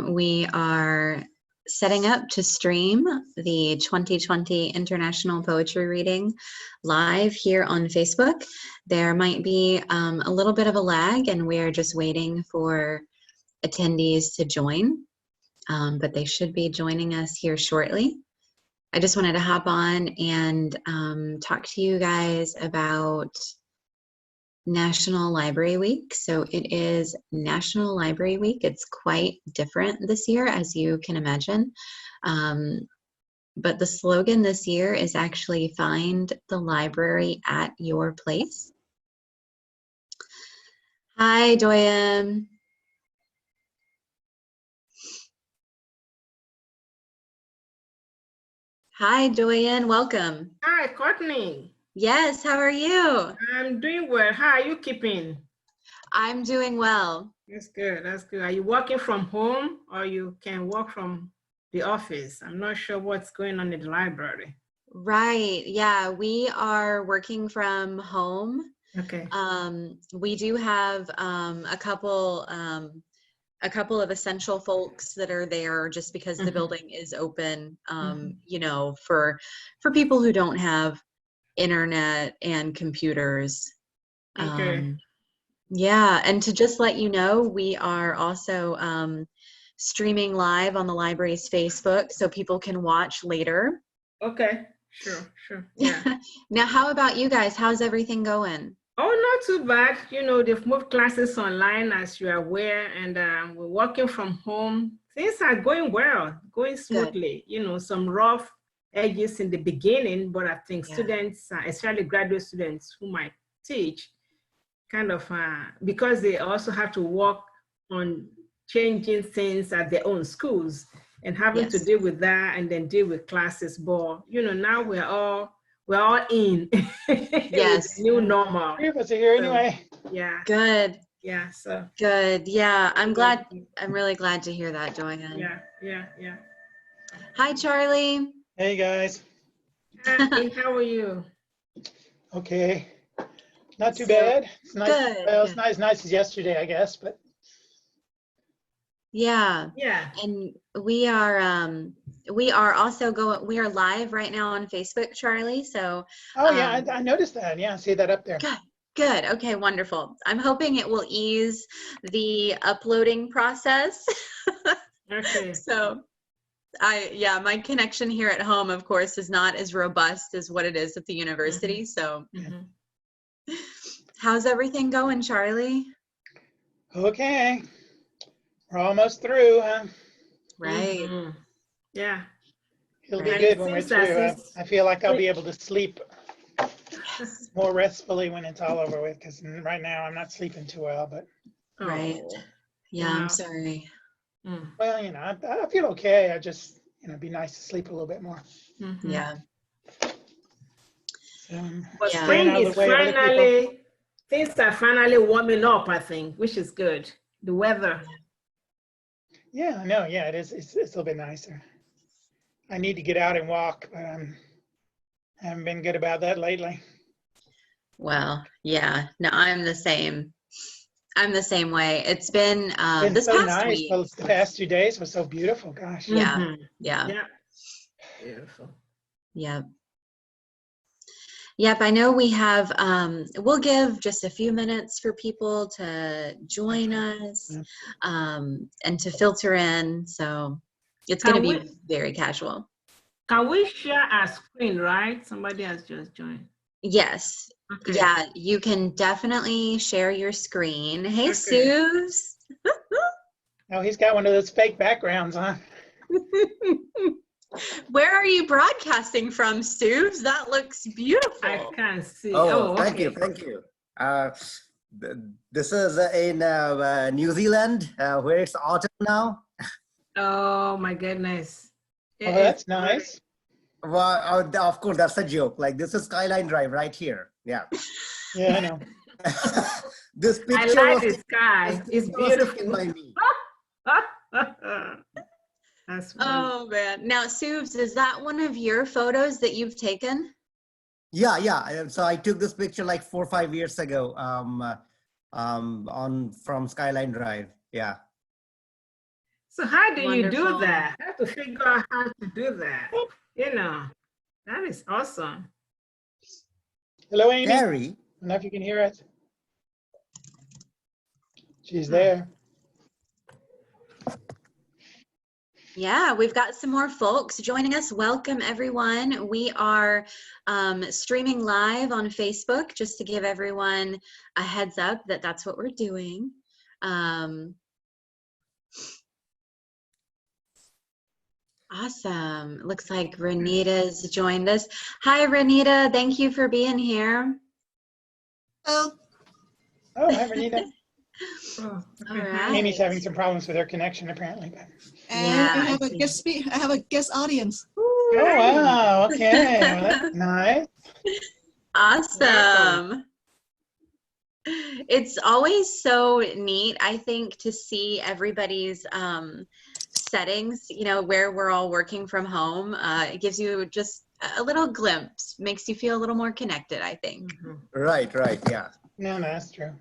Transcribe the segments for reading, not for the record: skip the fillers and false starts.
We are setting up to stream the 2020 International Poetry Reading live here on Facebook. There might be a little bit of a lag, and we are just waiting for attendees to join, but they should be joining us here shortly. I just wanted to hop on and talk to you guys about National Library Week. So it is National Library Week. It's quite different this year, as you can imagine. But the slogan this year is actually "Find the library at your place." Hi, Doyen. Hi, Doyen. Welcome. Hi, Courtney. Yes, how are you? I'm doing well. How are you keeping? I'm doing well. That's good. That's good. Are you working from home or you can work from the office? I'm not sure what's going on in the library. Right. Yeah, we are working from home. Okay. We do have a couple of essential folks that are there just because the building is open, you know, for people who don't have internet and computers. Okay. Yeah, and to just let you know, we are also streaming live on the library's Facebook so people can watch later. Okay, sure. Yeah. Now, how about you guys? How's everything going? Oh, not too bad. You know, they've moved classes online, as you are aware, and we're working from home. Things are going well, going smoothly. Good. You know, some rough edges in the beginning, but I think students, especially graduate students who might teach, kind of, because they also have to work on changing things at their own schools and having to deal with that and then deal with classes. But, you know, now we're all in. Yes. New normal. Three of us are here anyway. Yeah. Good. Yeah. So. Good. Yeah. I'm glad. I'm really glad to hear that, Joanne. Yeah. Hi, Charlie. Hey, guys. Hi, how are you? Okay. Not too bad. It's nice. Good. Well, it's not as nice as yesterday, I guess, but. Yeah. And we are also we are live right now on Facebook, Charlie. So. Oh yeah, I noticed that. Yeah, I see that up there. Good. Okay, wonderful. I'm hoping it will ease the uploading process. Okay. So, my connection here at home, of course, is not as robust as what it is at the university. So, how's everything going, Charlie? Okay. We're almost through, huh? Right. Yeah. It'll be good when we're through. I feel like I'll be able to sleep more restfully when it's all over with, because right now I'm not sleeping too well, but. Right. Yeah, I'm sorry. Well, you know, I feel okay. I just, you know, it'd be nice to sleep a little bit more. Yeah. But spring is finally, things are finally warming up, I think, which is good. The weather. Yeah, I know. Yeah, it is. It's a little bit nicer. I need to get out and walk, but I haven't been good about that lately. Well, yeah. No, I'm the same. I'm the same way. It's been this so past nice. week. The past 2 days were so beautiful. Gosh. Yeah. Beautiful. Yep. I know we have, we'll give just a few minutes for people to join us and to filter in. So it's going to be very casual. Can we share our screen, right? Somebody has just joined. Yes. Okay. Yeah, you can definitely share your screen. Hey, Suze. Oh, he's got one of those fake backgrounds, huh? Where are you broadcasting from, Suze? That looks beautiful. I can't see. Oh, thank you. This is in New Zealand, where it's autumn now. Oh my goodness. Oh, that's nice. Well, of course, that's a joke. Like, this is Skyline Drive right here. Yeah. Yeah, I know. This picture. I like the sky. It's beautiful. By me. That's oh man. Now, Suze, is that one of your photos that you've taken? Yeah. So I took this picture like 4 or 5 years ago. From Skyline Drive. Yeah. So how do you do Wonderful. that? I have to figure out how to do that. You know, that is awesome. Hello, Amy. I Carrie, don't know if you can hear us. She's there. Yeah, we've got some more folks joining us. Welcome, everyone. We are streaming live on Facebook, just to give everyone a heads up that that's what we're doing. Awesome. Looks like Renita's joined us. Hi, Renita. Thank you for being here. Oh, hi, Renita. Oh, All okay. right. Amy's having some problems with her connection, apparently. And Yeah, we I have a see. guest I have a guest audience. Oh, wow. Okay. Well, that's nice. Awesome. It's always so neat, I think, to see everybody's settings, you know, where we're all working from home. It gives you just a little glimpse, makes you feel a little more connected, I think. right, yeah. No, that's true.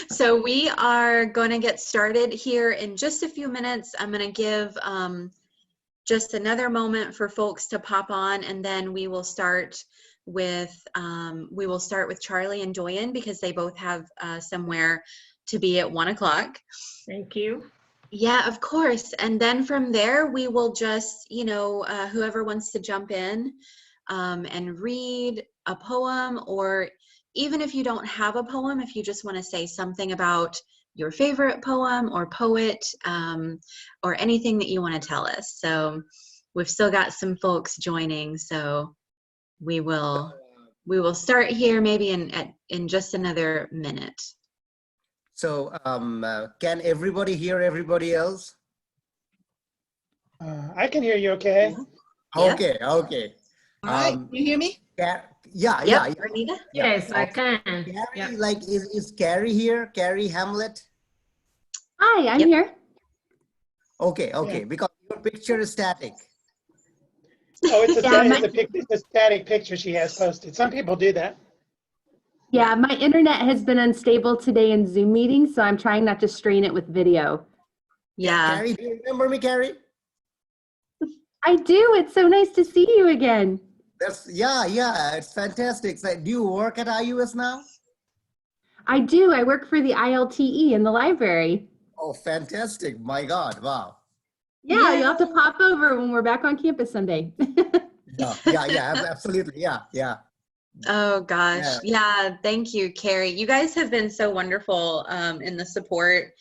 So we are going to get started here in just a few minutes. I'm going to give just another moment for folks to pop on, and then we will start with Charlie and Doyen, because they both have somewhere to be at 1 o'clock. Thank you. Yeah, of course. And then from there, we will just, you know, whoever wants to jump in and read a poem, or even if you don't have a poem, if you just want to say something about your favorite poem or poet, or anything that you want to tell us. So we've still got some folks joining, so we will start here maybe in just another minute. So can everybody hear everybody else? I can hear you okay. Yeah. Okay. All right, Um, you hear me? Yeah. Renita? Yes, I can. Carrie, Yeah. like, is Carrie here? Carrie Hamlet? Hi, I'm Yep. here. Okay, Yeah. because your picture is static. Oh, it's a, Yeah, it's a static picture she has posted. Some people do that. Yeah, my internet has been unstable today in Zoom meetings, so I'm trying not to strain it with video. Yeah. Carrie, do you remember me, Carrie? I do. It's so nice to see you again. Yeah, it's fantastic. So, do you work at IUS now? I do. I work for the ILTE in the library. Oh, fantastic. My God, wow. Yeah, you'll have to pop over when we're back on campus someday. Yeah, absolutely. Yeah. Oh gosh. Yeah. Thank you, Carrie. You guys have been so wonderful in the support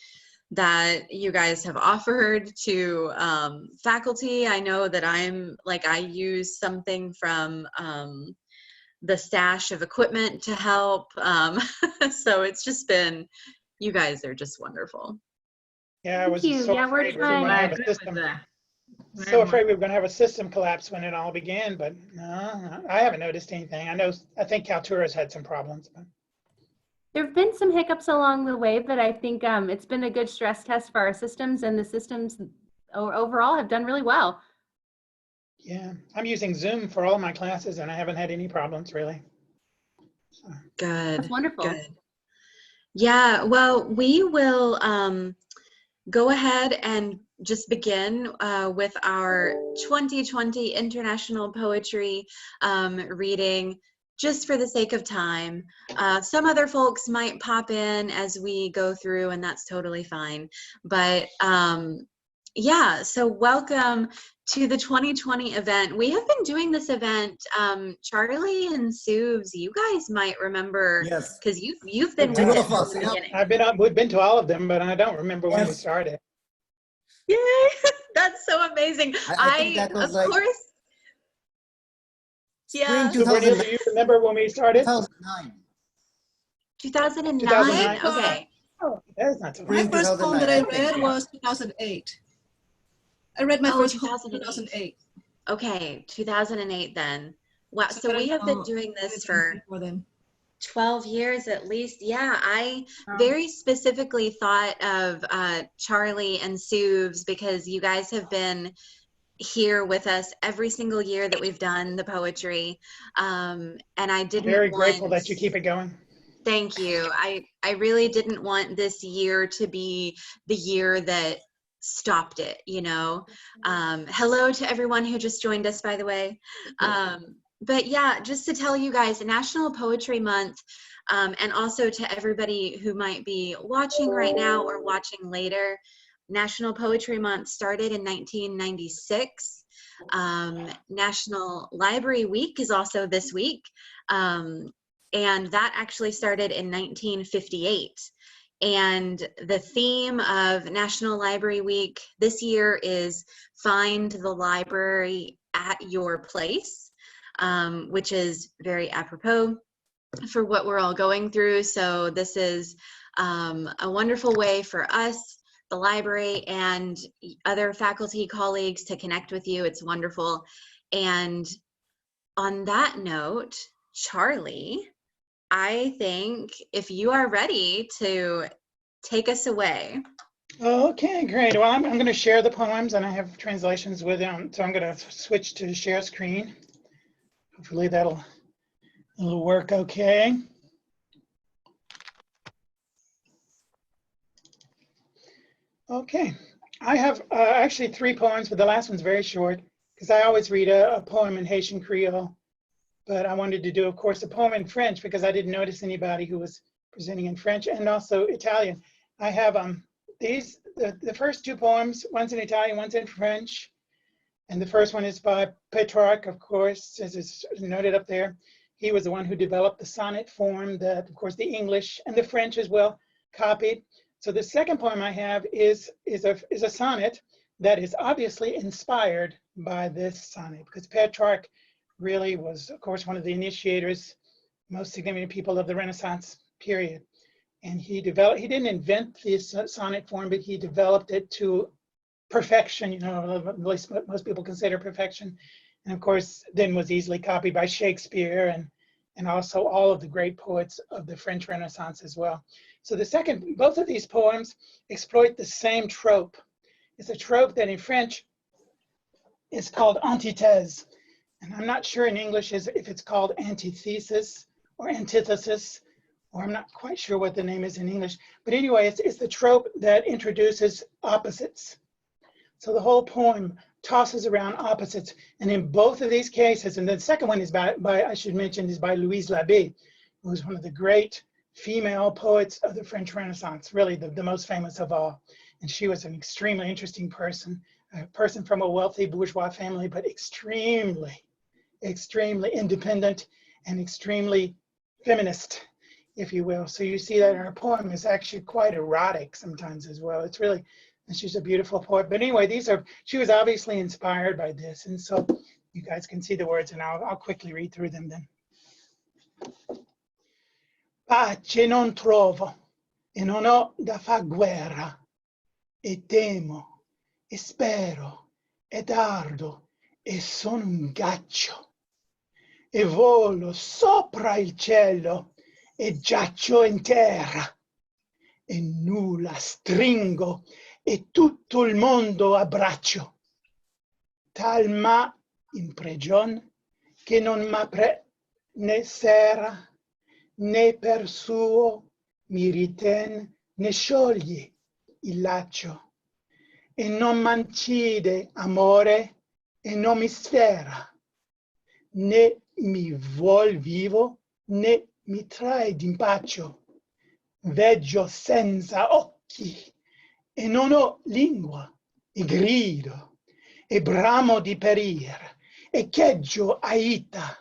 that you guys have offered to faculty. I know that I use something from the stash of equipment to help. So it's just been, you guys are just wonderful. Yeah, I was Thank you. so Yeah, we're afraid we were going to I have a agree system. with that. So afraid we were going to have a system collapse when it all began, but no, I haven't noticed anything. I think Kaltura's had some problems. But There have been some hiccups along the way, but I think it's been a good stress test for our systems, and the systems overall have done really well. yeah, I'm using Zoom for all my classes, and I haven't had any problems really. So, Good. That's wonderful. Good. Yeah, well, we will go ahead and just begin with our 2020 International Poetry reading, just for the sake of time. Some other folks might pop in as we go through, and that's totally fine. But yeah, so welcome to the 2020 event. We have been doing this event, Charlie and Suves, you guys might remember, Yes. because you've been Two with it of us, from the yeah. beginning. we've been to all of them, but I don't remember when we Yes. started. Yay! That's so amazing. I think that was of like course, yeah. spring Cornelia, do you remember when we started? 2009. 2009. 2009. Okay. Oh, that's not so My bad. Spring first poem that I 2009, I think, read yeah. was 2008. I read my Oh, first poem in 2008. 2008. Okay, 2008 then. Wow, so we I have been know doing this everything for before then. 12 years at least. Yeah, I Wow. very specifically thought of Charlie and Suves, because you guys have been here with us every single year that we've done the poetry. And I didn't Very want... grateful that you keep it going. Thank you. I really didn't want this year to be the year that stopped it, you know. Hello to everyone who just joined us, by the way. But yeah, just to tell you guys, National Poetry Month, and also to everybody who might be watching right now or watching later, National Poetry Month started in 1996. National Library Week is also this week. And that actually started in 1958. And the theme of National Library Week this year is Find the Library at Your Place, which is very apropos for what we're all going through. So this is a wonderful way for us, the library, and other faculty colleagues to connect with you. It's wonderful. And on that note, Charlie, I think if you are ready to take us away. Okay, great. Well, I'm going to share the poems, and I have translations with them. So I'm going to switch to share screen. Hopefully that'll work okay. Okay, I have actually 3 poems, but the last one's very short because I always read a poem in Haitian Creole. But I wanted to do, of course, a poem in French because I didn't notice anybody who was presenting in French, and also Italian. I have the first 2 poems, one's in Italian, one's in French. And the first one is by Petrarch, of course, as is noted up there. He was the one who developed the sonnet form that, of course, the English and the French as well copied. So the second poem I have is a sonnet that is obviously inspired by this sonnet, because Petrarch really was, of course, one of the initiators, most significant people of the Renaissance period. And he didn't invent this sonnet form, but he developed it to perfection, you know, at least most people consider perfection. And of course, then was easily copied by Shakespeare and also all of the great poets of the French Renaissance as well. So both of these poems exploit the same trope. It's a trope that in French is called antithèse. And I'm not sure in English if it's called antithesis or antithesis, or I'm not quite sure what the name is in English. But anyway, it's the trope that introduces opposites. So the whole poem tosses around opposites. And in both of these cases, and the second one is by I should mention, is by Louise Labbé, who was one of the great female poets of the French Renaissance, really the most famous of all. And she was an extremely interesting person, a person from a wealthy bourgeois family, but extremely independent and extremely feminist, if you will. So you see that her poem is actually quite erotic sometimes as well. It's really, and she's a beautiful poet. But anyway, she was obviously inspired by this. And so you guys can see the words, and I'll quickly read through them then. Pace non trovo, e non ho da far guerra, e temo, e spero, e dardo, e sono un ghiaccio, e volo sopra il cielo, e giaccio in terra, e nulla stringo, e tutto il mondo abbraccio, tal ma in prigion che non m'apre né sera, né per suo mi riten ne scioglie il laccio, e non m'ancide amore, e non mi sfera, né mi vuol vivo, né mi trae d'impaccio. Veggio senza occhi, e non ho lingua, e grido, e bramo di perir, e cheggio aita,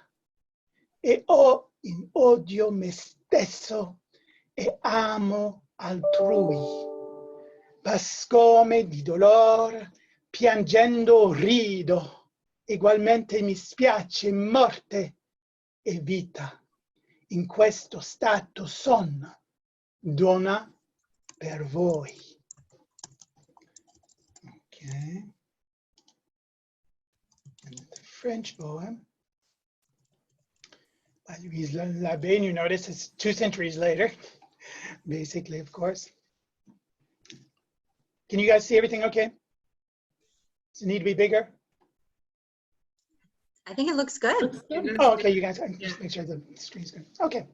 e ho in odio me stesso, e amo altrui. Pascome di dolor, piangendo rido, egualmente mi spiace morte e vita. In questo stato son, donna per voi. Okay. And the French poem by Louise Labbé, you notice it's 2 centuries later, basically, of course. Can you guys see everything okay? Does it need to be bigger? I think it looks good. Looks good. Oh, okay, you guys, just make sure the screen's good. Okay.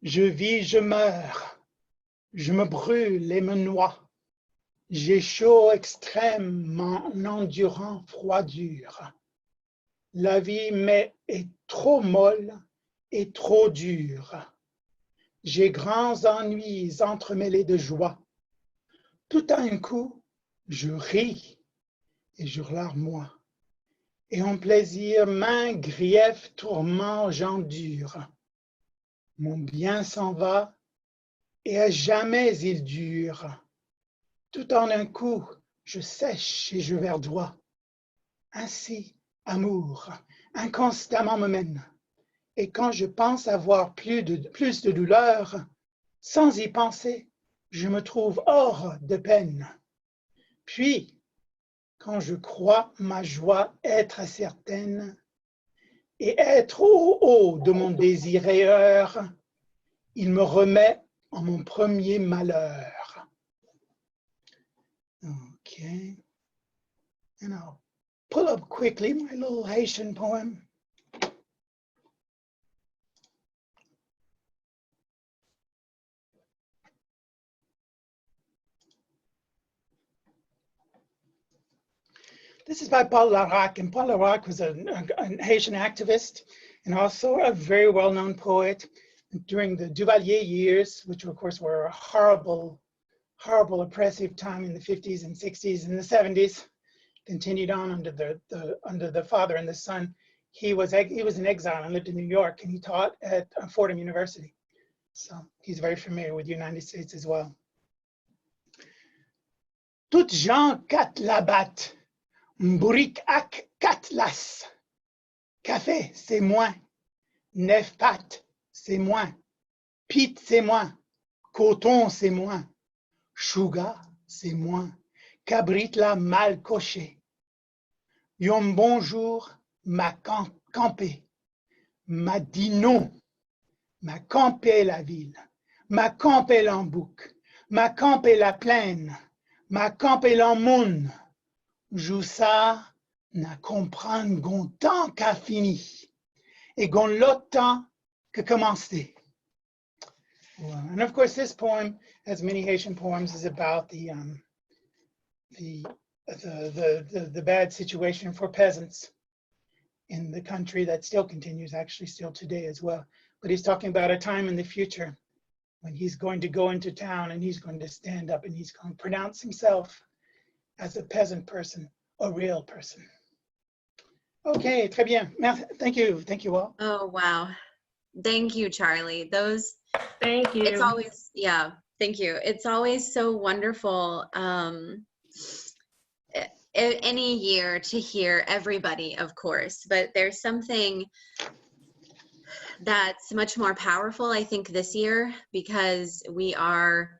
Je vis, je meurs, je me brûle et me noie. J'ai chaud extrême en endurant froid dur. La vie m'est est trop molle et trop dure. J'ai grands ennuis entremêlés de joie. Tout à un coup, je ris et je larmoie. Et en plaisir, main, grief, tourment, j'endure. Mon bien s'en va et à jamais il dure. Tout en un coup, je sèche et je verdois. Ainsi, amour, inconstamment me mène. Et quand je pense avoir plus de douleur, sans y penser, je me trouve hors de peine. Puis, quand je crois ma joie être certaine et être au haut de mon désir rêveur, il me remet en mon premier malheur. Okay. And I'll pull up quickly my little Haitian poem. This is by Paul Larac, and Paul Larac was a Haitian activist and also a very well-known poet during the Duvalier years, which of course were a horrible, horrible oppressive time in the 50s and 60s and the 70s. Continued on under the father and the son. He was in exile and lived in New York, and he taught at Fordham University. So he's very familiar with the United States as well. Tout Jean kat labat, mbourik ak katlas. Café, c'est moi. Neuf pat, c'est moi. Pit, c'est moi. Coton, c'est moi. Chouga, c'est moi. Cabrit la mal coché. Yon bonjour m'a campé. M'a dit non. M'a campé la ville. M'a campé l'embouc. M'a campé la plaine. M'a campé l'emmoun. Joussa n'a comprendre gon temps qu'a fini. Et gon l'autre temps que commencé. And of course, this poem, as many Haitian poems, is about the bad situation for peasants in the country that still continues, actually still today as well. But he's talking about a time in the future when he's going to go into town and he's going to stand up and he's going to pronounce himself as a peasant person, a real person. Okay, très bien. Thank you all. Oh, wow. Thank you, Charlie. Thank you. It's always, yeah, thank you. It's always so wonderful any year to hear everybody, of course, but there's something that's much more powerful, I think, this year, because we are,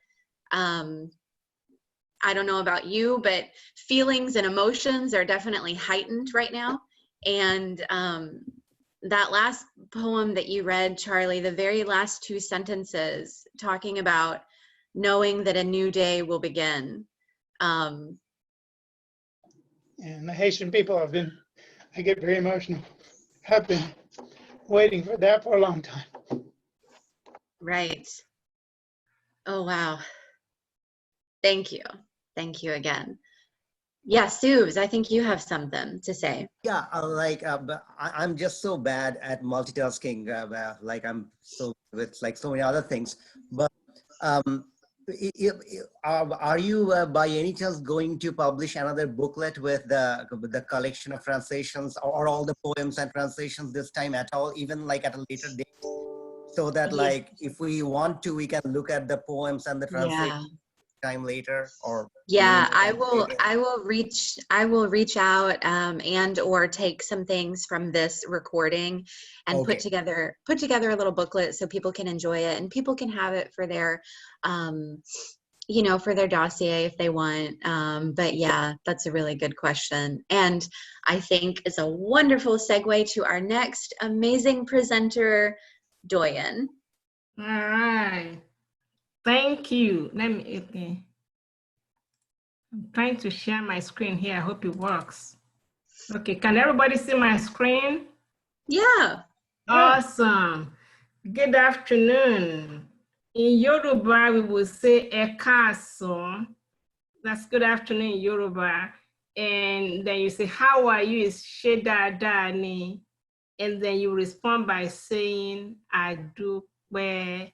I don't know about you, but feelings and emotions are definitely heightened right now. And that last poem that you read, Charlie, the very last two sentences talking about knowing that a new day will begin. And the Haitian people I get very emotional, have been waiting for that for a long time. Right. Oh, wow. Thank you. Thank you again. Yeah, Subs, I think you have something to say. Yeah, I'm just so bad at multitasking. Like I'm so with like so many other things. But are you by any chance going to publish another booklet with the collection of translations or all the poems and translations this time at all, even like at a later date, so that like if we want to, we can look at the poems and the translations time later? Or yeah, I will reach out and or take some things from this recording and put together a little booklet so people can enjoy it and people can have it for their you know, for their dossier if they want. But yeah, that's a really good question, and I think it's a wonderful segue to our next amazing presenter, Doyen. All right. Thank you. Okay. I'm trying to share my screen here. I hope it works. Okay, can everybody see my screen? Yeah. Awesome. Good afternoon. In Yoruba, we will say Ẹ káàsán. That's good afternoon in Yoruba. And then you say, how are you? Is Ṣé dáadáa ni? And then you respond by saying, A dúpẹ́.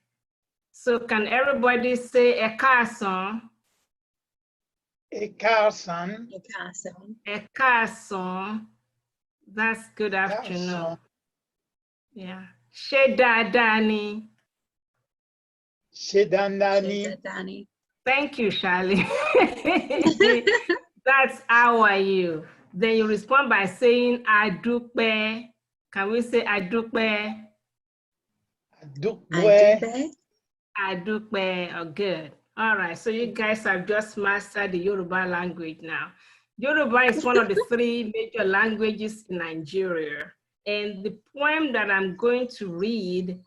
So can everybody say Ẹ káàsán? Ẹ káàsán. Ẹ káàsán. That's good afternoon. Káàsán. Yeah. Ṣé dáadáa ni? Ṣé dáadáa ni? Danny. Thank you, Charlie. That's how are you? Then you respond by saying A dúpẹ́. Can we say A dúpẹ́? Adúpẹ́. A dúpẹ́. Oh, good. All right. So you guys have just mastered the Yoruba language now. Yoruba is one of the 3 major languages in Nigeria. And the poem that I'm going to read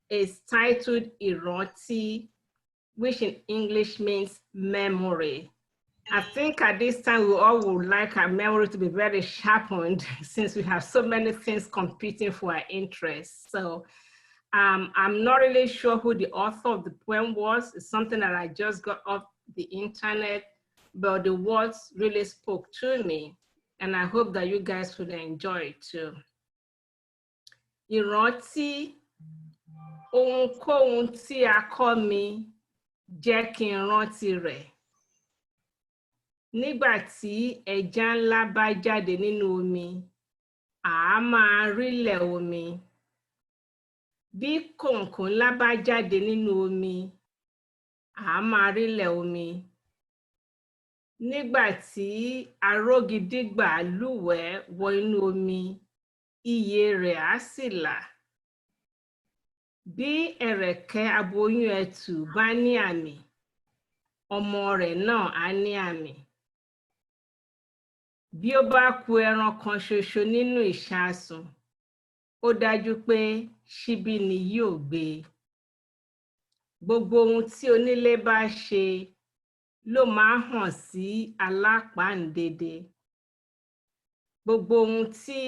is titled Ìrántí, which in English means memory. I think at this time we all would like our memory to be very sharpened since we have so many things competing for our interests. So I'm not really sure who the author of the poem was. It's something that I just got off the internet, but the words really spoke to me. And I hope that you guys will enjoy it too. Ìrántí, ohunkóhun tí a kọ́ mi, jẹ́ kí n rántí rẹ̀. Nígbà tí ẹja ńlá bá jáde nínú omi, àá máa rílẹ̀ omi. Bí kòǹkò ńlá bá jáde nínú omi, àá máa rílẹ̀ omi. Nígbà tí arógidígbà lúwẹ̀ẹ́ wọ inú omi, iye rẹ̀ á sì là. Bí ẹ̀rẹ̀kẹ́ aboyún ẹtù bá ní àmì, ọmọ rẹ̀ náà á ní àmì. Bí ó bá ku ẹran kan ṣoṣo nínú ìṣasùn, ó dájú pé ṣíbí ni yóò gbé. Gbogbo ohun tí onílé bá ṣe ló máa hàn sí alápàǹdédé. Gbogbo ohun tí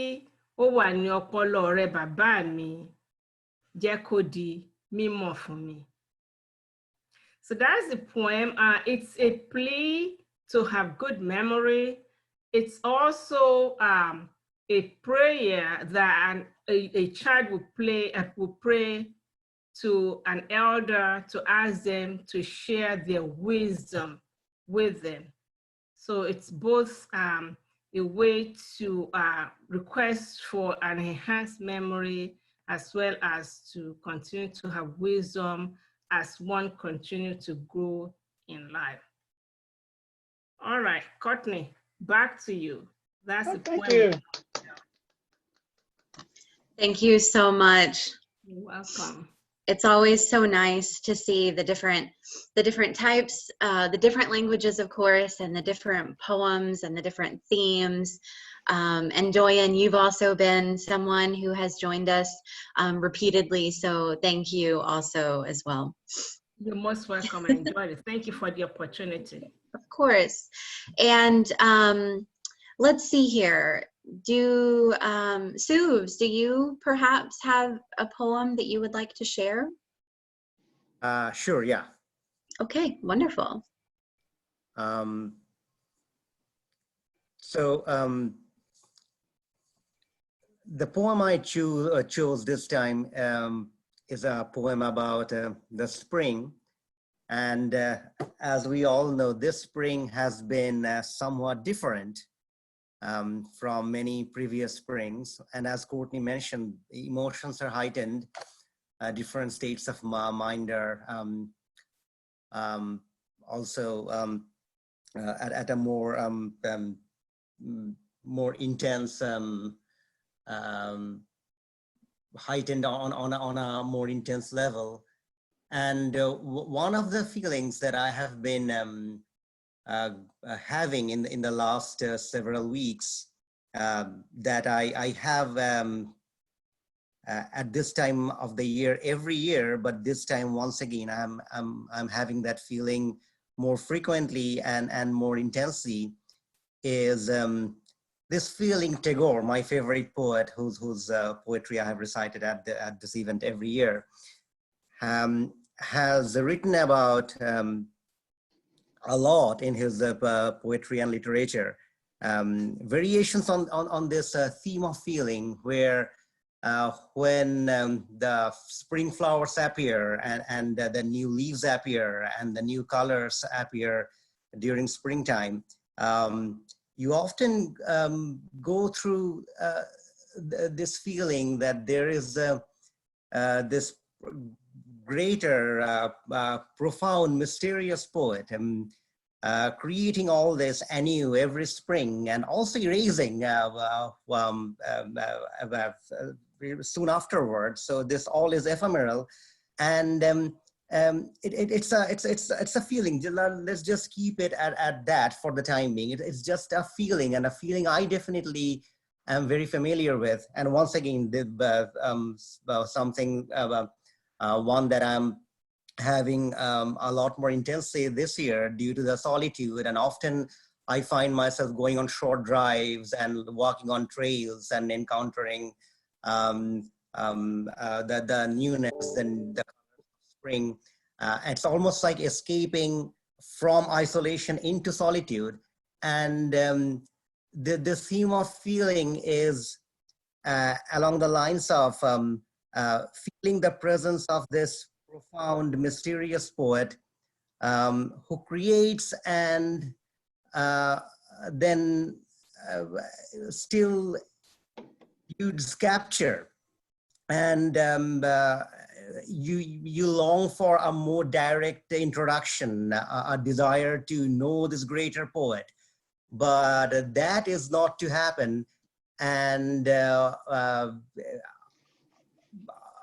ó wà ní ọpọlọ rẹ bàbá mi, jẹ́ kó di mímọ̀ fún mi. So that's the poem. It's a plea to have good memory. It's also a prayer that a child will pray to an elder to ask them to share their wisdom with them. So it's both a way to request for an enhanced memory as well as to continue to have wisdom as one continues to grow in life. All right, Courtney, back to you. That's the Thank poem. you. Thank you so much. You're welcome. It's always so nice to see the different types, the different languages, of course, and the different poems and the different themes. And Doyen, you've also been someone who has joined us repeatedly, so thank you also as well. You're most welcome. I enjoyed it. Thank you for the opportunity. Of course. And let's see here. Suvs, do you perhaps have a poem that you would like to share? Sure, yeah. Okay, wonderful. The poem I chose this time is a poem about the spring. And as we all know, this spring has been somewhat different from many previous springs. And as Courtney mentioned, emotions are heightened, different states of mind are also at a more intense, heightened on a more intense level. And one of the feelings that I have been having in the last several weeks that I have at this time of the year every year, but this time once again I'm having that feeling more frequently and more intensely, is this feeling, Tagore, my favorite poet, whose poetry I have recited at this event every year, has written about a lot in his poetry and literature. Variations on this theme of feeling, where when the spring flowers appear and the new leaves appear and the new colors appear during springtime, you often go through this feeling that there is this greater, profound, mysterious poet creating all this anew every spring, and also erasing soon afterwards. So this all is ephemeral, and it's a feeling. Let's just keep it at that for the time being. It's just a feeling, and a feeling I definitely am very familiar with. And once again, something one that I'm having a lot more intensely this year due to the solitude, and often I find myself going on short drives and walking on trails and encountering the newness and the spring. It's almost like escaping from isolation into solitude, and the theme of feeling is along the lines of feeling the presence of this profound, mysterious poet who creates and then still eludes capture, and you long for a more direct introduction, a desire to know this greater poet, but that is not to happen. And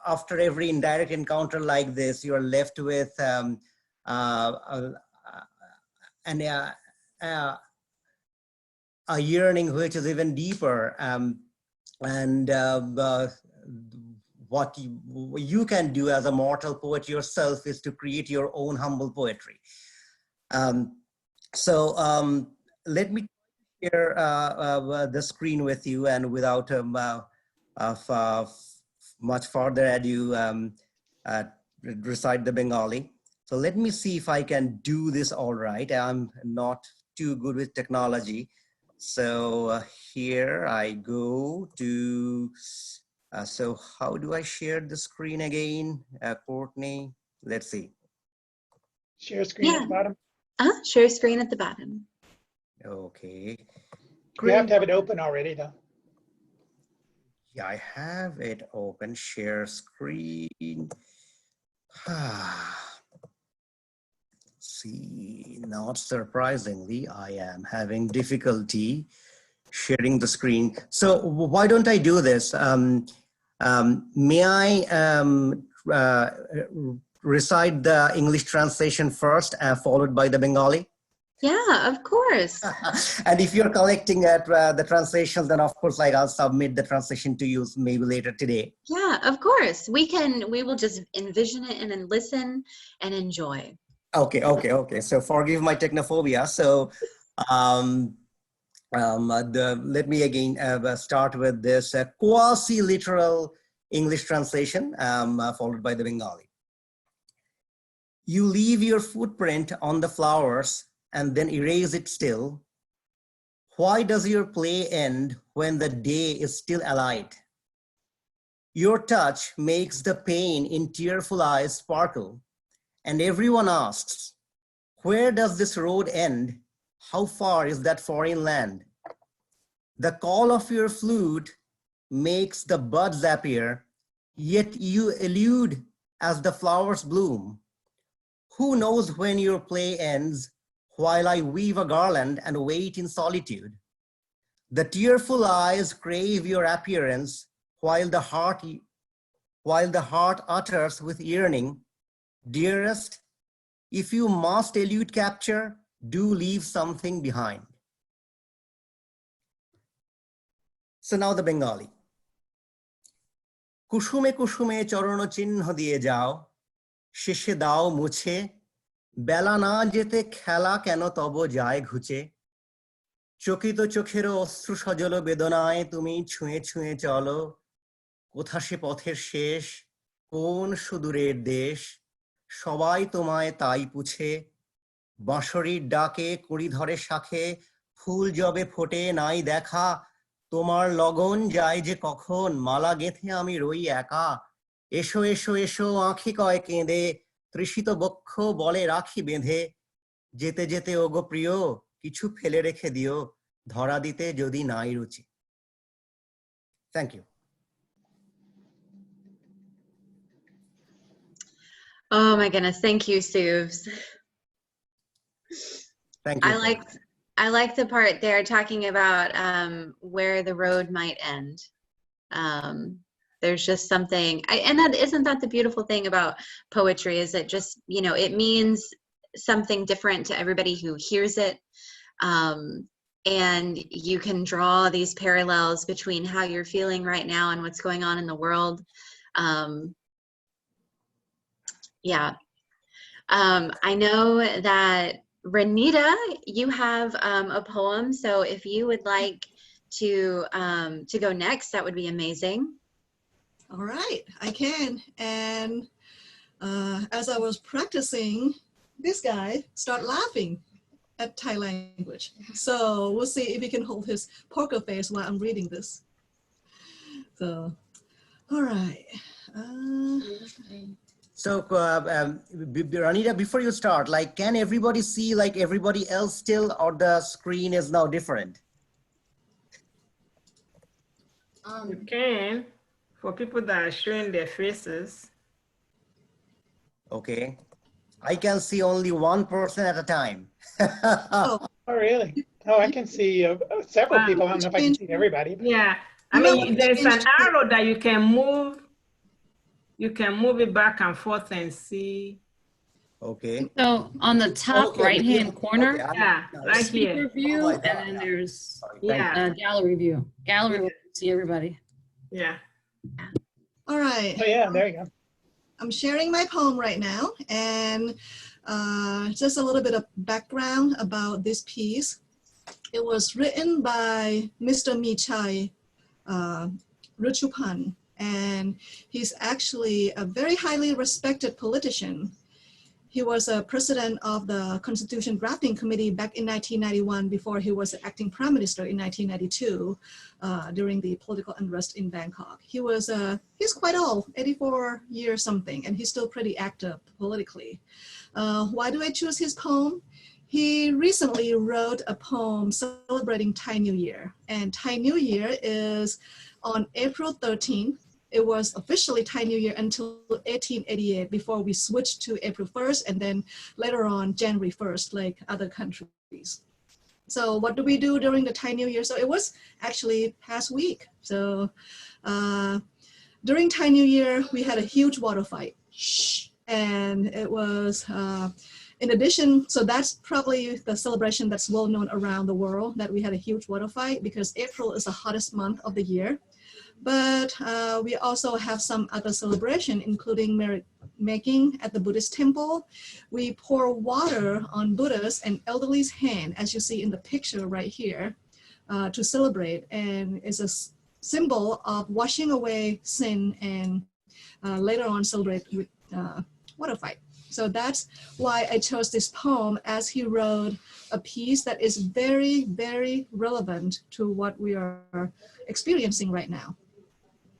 after every indirect encounter like this, you are left with a yearning which is even deeper, and what you can do as a mortal poet yourself is to create your own humble poetry. So let me share the screen with you, and without much further ado, recite the Bengali. So let me see if I can do this all right. I'm not too good with technology. So here I go to, so how do I share the screen again, Courtney? Let's see. Share screen at the bottom. Share screen at the bottom. Okay. You have to have it open already though. Yeah, I have it open, share screen. See, not surprisingly, I am having difficulty sharing the screen. So why don't I do this? May I recite the English translation first, followed by the Bengali? Yeah, of course. And if you're collecting the translations, then of course, like I'll submit the translation to you maybe later today. Yeah, of course. We will just envision it and then listen and enjoy. Okay. So forgive my technophobia. So let me again start with this quasi-literal English translation, followed by the Bengali. You leave your footprint on the flowers and then erase it still. Why does your play end when the day is still alight? Your touch makes the pain in tearful eyes sparkle, and everyone asks, where does this road end? How far is that foreign land? The call of your flute makes the buds appear, yet you elude as the flowers bloom. Who knows when your play ends, while I weave a garland and wait in solitude? The tearful eyes crave your appearance, while the heart utters with yearning, dearest, if you must elude capture, do leave something behind. So now the Bengali. Kushume kushume chorono chinho diye jao, sheshe dao muche, বেলা না যেতে খেলা কেন তব যায় ঘুচে চকিত চোখেরও অশ্রু সজল বেদনায় তুমি ছুঁয়ে ছুঁয়ে চলো কোথা সে পথের শেষ কোন সুদূরের দেশ সবাই তোমায় তাই পুছে বাঁশরীর ডাকে কুড়ি ধরে শাখে ফুল জবে ফোটে নাই দেখা তোমার লগন যায় যে কখন মালা গেঁথে আমি রই একা এসো এসো এসো আঁখি কয় কেঁদে তৃষিত বক্ষ বলে রাখি বেঁধে যেতে যেতে ওগো প্রিয় কিছু ফেলে রেখে দিও ধরা দিতে যদি নাই রুচি thank you Oh my goodness, thank you, Suvs. Thank you I like the part there talking about where the road might end. There's just something, and that isn't that the beautiful thing about poetry, is it just, you know, it means something different to everybody who hears it. And you can draw these parallels between how you're feeling right now and what's going on in the world. Yeah. I know that Renita, you have a poem, so if you would like to go next, that would be amazing. All right, I can. And as I was practicing, this guy started laughing at Thai language. So we'll see if he can hold his poker face while I'm reading this. So, all right. So, Ranita, before you start, like, can everybody see like everybody else still, or the screen is now different? You can, for people that are showing their faces. Okay. I can see only one person at a time. Oh, Oh, really? Oh, I can see several Wow. people. I don't know if I can see everybody. But Yeah, I You know mean, what there's an changed? arrow that you can move. You can move it back and forth and see. Okay. So on the top Okay, right-hand okay, corner, okay, Yeah, right speaker here. view, Oh my and God, then yeah. there's Sorry, thank Yeah, gallery view. Gallery will see everybody. yeah. All right. Oh, yeah, there you go. I'm sharing my poem right now, and just a little bit of background about this piece. It was written by Mr. Michai Ruchupan, and he's actually a very highly respected politician. He was a president of the Constitution Drafting Committee back in 1991 before he was acting prime minister in 1992 during the political unrest in Bangkok. He's quite old, 84 years something, and he's still pretty active politically. Why do I choose his poem? He recently wrote a poem celebrating Thai New Year, and Thai New Year is on April 13th. It was officially Thai New Year until 1888 before we switched to April 1st and then later on January 1st, like other countries. So what do we do during the Thai New Year? So it was actually past week. So during Thai New Year, we had a huge water fight. And it was, in addition, so that's probably the celebration that's well known around the world, that we had a huge water fight because April is the hottest month of the year. But we also have some other celebration, including merit-making at the Buddhist temple. We pour water on Buddha's and elderly's hand, as you see in the picture right here, to celebrate. And it's a symbol of washing away sin and later on celebrate with water fight. So that's why I chose this poem, as he wrote a piece that is very, very relevant to what we are experiencing right now.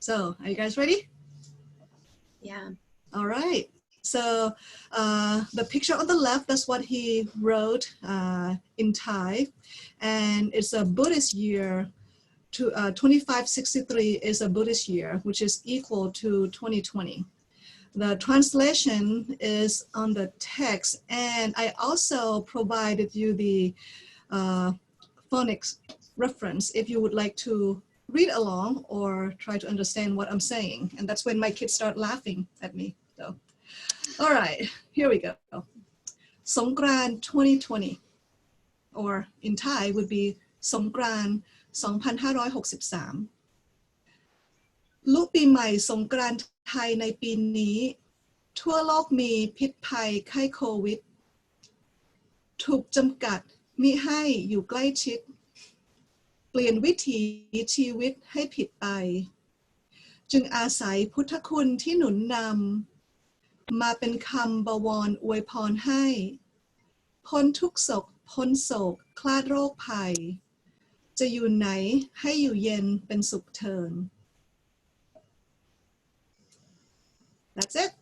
So are you guys ready? Yeah. All right. So the picture on the left, that's what he wrote in Thai. And it's a Buddhist year. 2563 is a Buddhist year, which is equal to 2020. The translation is on the text, and I also provided you the phonics reference if you would like to read along or try to understand what I'm saying. And that's when my kids start laughing at me. So, all right, here we go. Songkran 2020, or in Thai would be Songkran 2563. ลูกปีใหม่สงกรานต์ไทยในปีนี้ทั่วโลกมีพิษภัยไข้โควิดถูกจำกัดมิให้อยู่ใกล้ชิด เปลี่ยนวิถีชีวิตให้ผิดไปจึงอาศัยพุทธคุณที่หนุนนำมาเป็นคำบวรอวยพรให้พ้นทุกโศกพ้นโศกคลาดโรคภัยจะอยู่ไหนให้อยู่เย็นเป็นสุขเทิน That's it.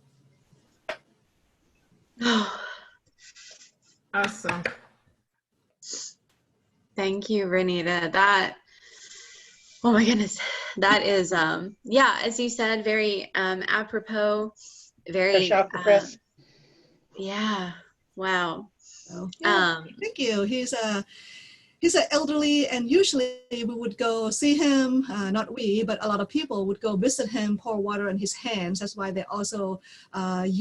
Awesome. Thank you, Renita. That, oh my goodness, that is, yeah, as you said, very apropos, very, Fresh off the press. yeah, wow. So, yeah, Um, thank you. He's an elderly, and usually we would go see him. Not we, but a lot of people would go visit him, pour water on his hands. That's why they also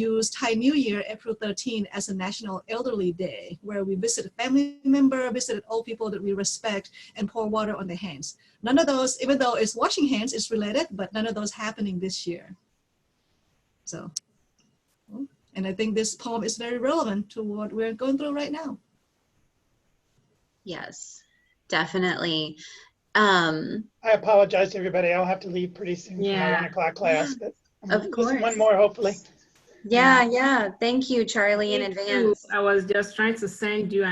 use Thai New Year, April 13, as a National Elderly Day, where we visit a family member, visited old people that we respect, and pour water on their hands. None of those, even though it's washing hands, is related, but none of those happening this year. So, and I think this poem is very relevant to what we're going through right now. yes, definitely. I apologize to everybody. I'll have to leave pretty soon for my Yeah. 1 o'clock class, but Of listen course. one more, hopefully. Yeah. Thank you, Charlie, in Me too. advance. I was just trying to send you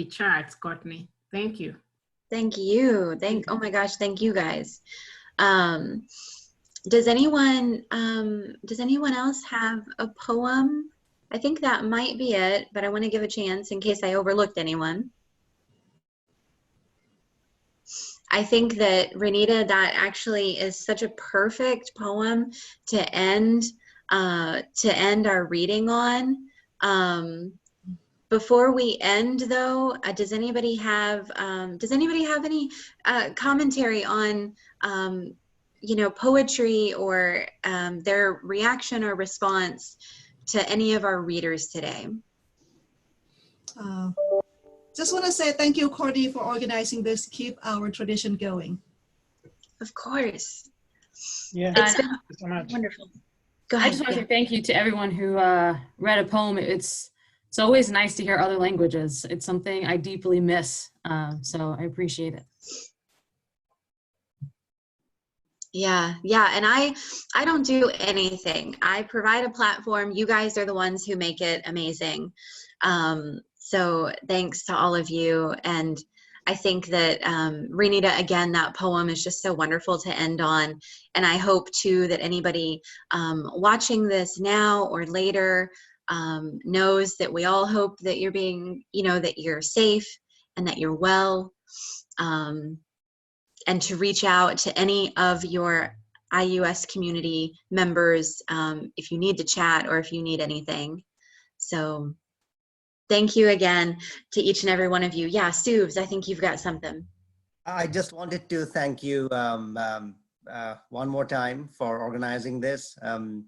a chart, Courtney. Thank you. Thank you. Oh my gosh, thank you guys. Does anyone else have a poem? I think that might be it, but I want to give a chance in case I overlooked anyone. I think that, Renita, that actually is such a perfect poem to end our reading on. Before we end, though, does anybody have any commentary on poetry or their reaction or response to any of our readers today? Just want to say thank you, Courtney, for organizing this to keep our tradition going. Of course. Yeah, It's thank been you so much. wonderful. Go I ahead. just want to Yeah. say thank you to everyone who read a poem. It's always nice to hear other languages. It's something I deeply miss. So I appreciate it. Yeah, and I don't do anything. I provide a platform. You guys are the ones who make it amazing. So thanks to all of you. And I think that, Renita, again, that poem is just so wonderful to end on. And I hope too that anybody watching this now or later knows that we all hope that you're that you're safe and that you're well. And to reach out to any of your IUS community members if you need to chat or if you need anything. So thank you again to each and every one of you. Yeah, Subs, I think you've got something. I just wanted to thank you one more time for organizing this and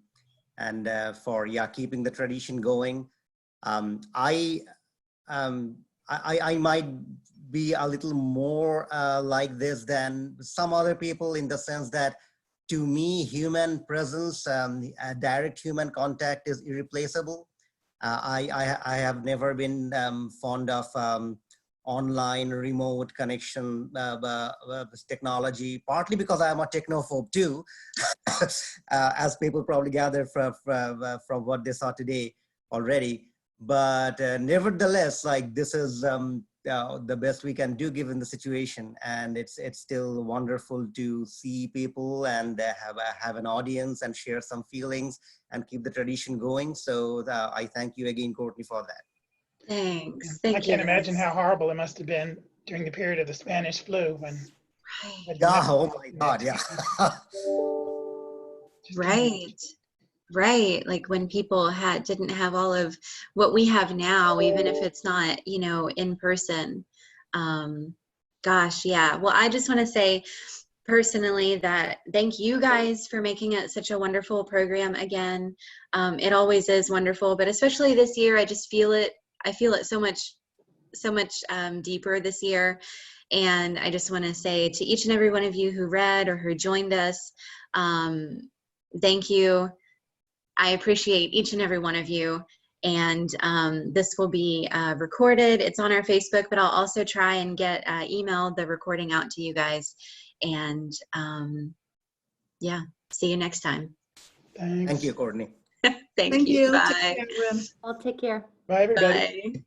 for keeping the tradition going. I might be a little more like this than some other people, in the sense that, to me, human presence, direct human contact is irreplaceable. I have never been fond of online remote connection technology, partly because I'm a technophobe too, as people probably gather from what they saw today already. But nevertheless, like, this is the best we can do given the situation, and it's still wonderful to see people and have an audience and share some feelings and keep the tradition going. So I thank you again, Courtney, for that. Thanks. I can't imagine how horrible it must have been during the period of the Spanish flu when. Oh my God, yeah. Right. Like when people didn't have all of what we have now, even if it's not, in person. Gosh, yeah. Well, I just want to say personally that thank you guys for making it such a wonderful program again. It always is wonderful, but especially this year, I just feel it. I feel it so much deeper this year. And I just want to say to each and every one of you who read or who joined us, thank you. I appreciate each and every one of you. And this will be recorded. It's on our Facebook, but I'll also try and get email the recording out to you guys. And yeah, see you next time. Thanks. Thank you, Courtney. Thank you. Take Bye. care, everyone. I'll take care. Bye, everybody. Bye.